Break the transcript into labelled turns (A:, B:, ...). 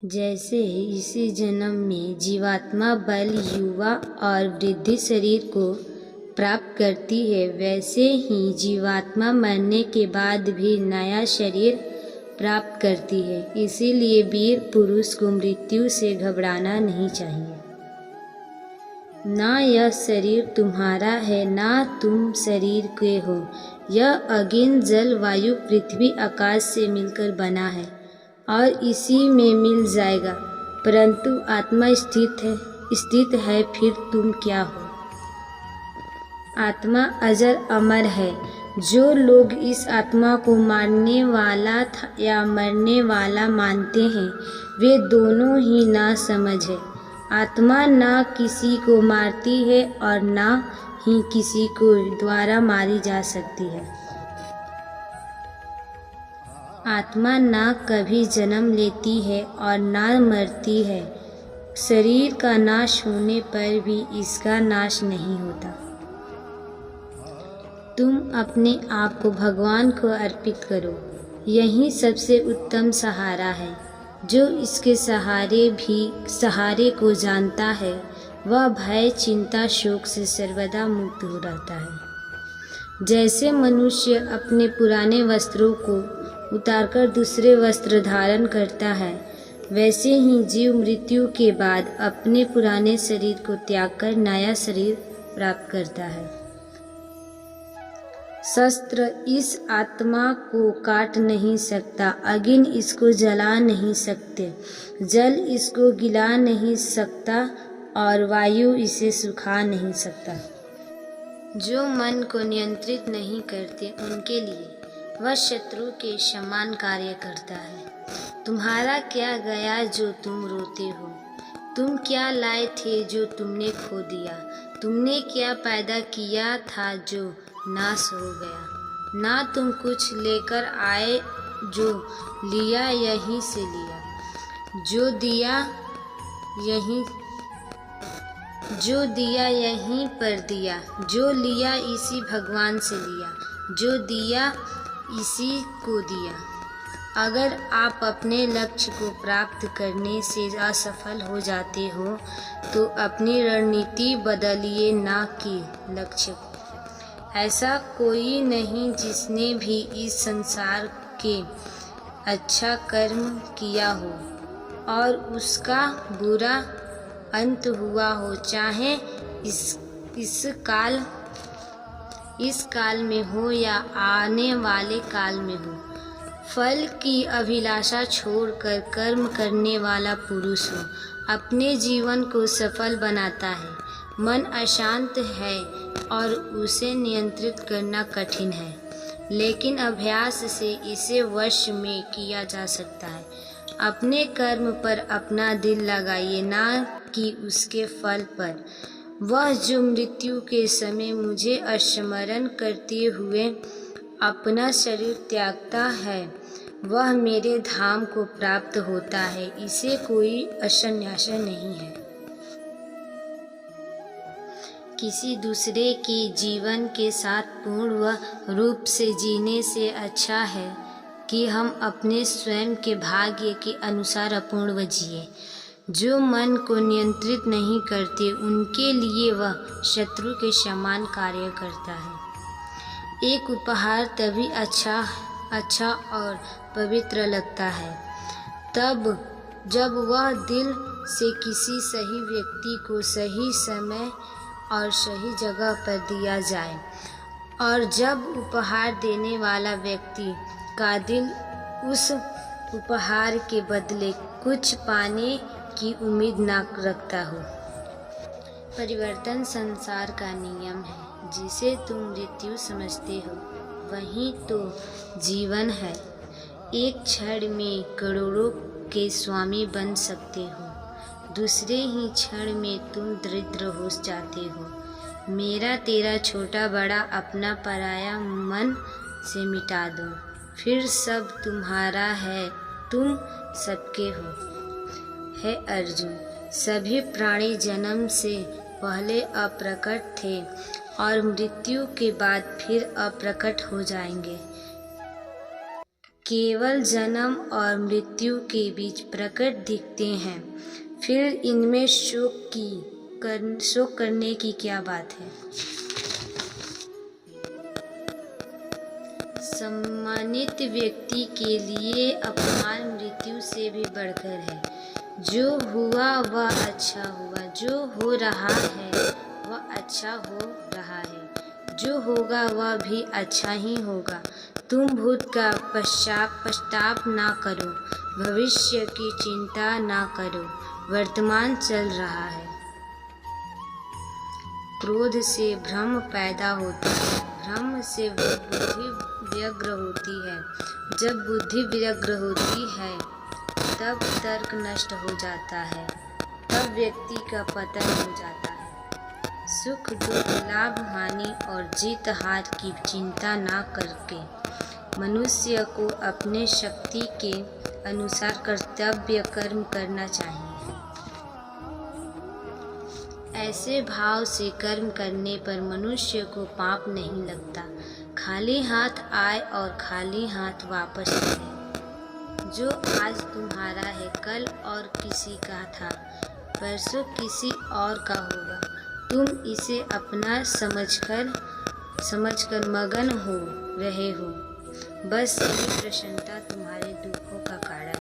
A: जैसे इसी जन्म में जीवात्मा बल, युवा और वृद्धि शरीर को प्राप्त करती है, वैसे ही जीवात्मा मरने के बाद भी नया शरीर प्राप्त करती है। इसीलिए वीर पुरुष को मृत्यु से घबराना नहीं चाहिए। ना यह शरीर तुम्हारा है, ना तुम शरीर के हो। यह अग्नि, जल, वायु, पृथ्वी, आकाश से मिलकर बना है और इसी में मिल जाएगा। परंतु आत्मा स्थित है, फिर तुम क्या हो? आत्मा अजर अमर है। जो लोग इस आत्मा को मारने वाला या मरने वाला मानते हैं, वे दोनों ही नासमझ है। आत्मा ना किसी को मारती है और ना ही किसी को द्वारा मारी जा सकती है। आत्मा ना कभी जन्म लेती है और ना मरती है। शरीर का नाश होने पर भी इसका नाश नहीं होता। तुम अपने आप को भगवान को अर्पित करो। यही सबसे उत्तम सहारा है। जो इसके सहारे को जानता है, वह भय, चिंता, शोक से सर्वदा मुक्त हो रहता है। जैसे मनुष्य अपने पुराने वस्त्रों को उतारकर दूसरे वस्त्र धारण करता है, वैसे ही जीव मृत्यु के बाद अपने पुराने शरीर को त्याग कर नया शरीर प्राप्त करता है। शस्त्र इस आत्मा को काट नहीं सकता, अग्नि इसको जला नहीं सकते, जल इसको गिला नहीं सकता और वायु इसे सुखा नहीं सकता। जो मन को नियंत्रित नहीं करते, उनके लिए वह शत्रु के समान कार्य करता है। तुम्हारा क्या गया जो तुम रोते हो? तुम क्या लाए थे जो तुमने खो दिया? तुमने क्या पैदा किया था जो नाश हो गया? ना तुम कुछ लेकर आए, जो लिया यहीं से लिया, जो दिया यहीं पर दिया, जो लिया इसी भगवान से लिया, जो दिया इसी को दिया। अगर आप अपने लक्ष्य को प्राप्त करने से असफल हो जाते हो, तो अपनी रणनीति बदलिए, ना कि लक्ष्य। ऐसा कोई नहीं जिसने भी इस संसार के अच्छा कर्म किया हो और उसका बुरा अंत हुआ हो, चाहे इस काल में हो या आने वाले काल में हो। फल की अभिलाषा छोड़कर कर्म करने वाला पुरुष हो, अपने जीवन को सफल बनाता है। मन अशांत है और उसे नियंत्रित करना कठिन है, लेकिन अभ्यास से इसे वश में किया जा सकता है। अपने कर्म पर अपना दिल लगाइए, ना कि उसके फल पर। वह जो मृत्यु के समय मुझे स्मरण करते हुए अपना शरीर त्यागता है, वह मेरे धाम को प्राप्त होता है। इसे कोई असन्यास नहीं है। किसी दूसरे के जीवन के साथ पूर्ण रूप से जीने से अच्छा है कि हम अपने स्वयं के भाग्य के अनुसार अपूर्ण जिए। जो मन को नियंत्रित नहीं करते, उनके लिए वह शत्रु के समान कार्य करता है। एक उपहार तभी अच्छा और पवित्र लगता है जब वह दिल से किसी सही व्यक्ति को सही समय और सही जगह पर दिया जाए, और जब उपहार देने वाला व्यक्ति का दिल उस उपहार के बदले कुछ पाने की उम्मीद न रखता हो। परिवर्तन संसार का नियम है। जिसे तुम मृत्यु समझते हो, वही तो जीवन है। एक क्षण में करोड़ों के स्वामी बन सकते हो, दूसरे ही क्षण में तुम दरिद्र हो जाते हो। मेरा तेरा छोटा बड़ा अपना पराया मन से मिटा दो, फिर सब तुम्हारा है, तुम सबके हो। हे अर्जुन, सभी प्राणी जन्म से पहले अप्रकट थे और मृत्यु के बाद फिर अप्रकट हो जाएंगे। केवल जन्म और मृत्यु के बीच प्रकट दिखते हैं, फिर इनमें शोक करने की क्या बात है। सम्मानित व्यक्ति के लिए अपमान मृत्यु से भी बढ़कर है। जो हुआ वह अच्छा हुआ, जो हो रहा है वह अच्छा हो रहा है, जो होगा वह भी अच्छा ही होगा। तुम भूत का पश्चाताप ना करो, भविष्य की चिंता ना करो, वर्तमान चल रहा है। क्रोध से भ्रम पैदा होता है, भ्रम से बुद्धि व्यग्र होती है, जब बुद्धि व्यग्र होती है तब तर्क नष्ट हो जाता है, तब व्यक्ति का पतन हो जाता है। सुख दुख लाभ हानि और जीत हार की चिंता ना करके मनुष्य को अपने शक्ति के अनुसार कर्तव्य कर्म करना चाहिए। ऐसे भाव से कर्म करने पर मनुष्य को पाप नहीं लगता। खाली हाथ आए और खाली हाथ वापस जाए। जो आज तुम्हारा है कल और किसी का था, परसों किसी और का होगा। तुम इसे अपना समझकर मगन हो रहे हो। बस यही प्रसन्नता तुम्हारे दुखों